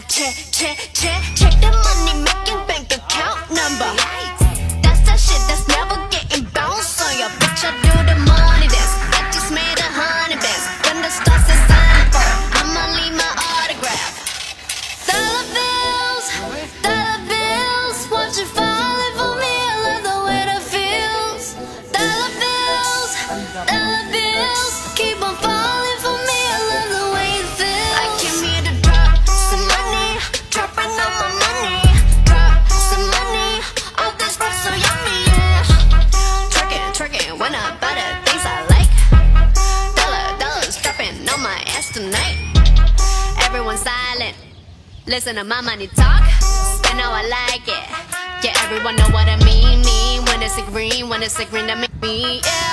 check the money making bank account number. That's that shit that's never getting bounced on your bitch. I do the money dance. I just made 100 bands. When the stars are signed for, I'ma leave my autograph. Dollar bills, watch it falling for me. I love the way that feels. Dollar bills, keep on falling for me. I love the way it feels. I came here to drop some money, dropping all my money. Drop some money, all this rap so yummy, yeah. Twerking when I buy the things I like. Dollars dropping on my ass tonight. Everyone silent, listen to my money talk. Spend how I like it. Yeah, everyone know what I mean. When it's a green, that make me, yeah.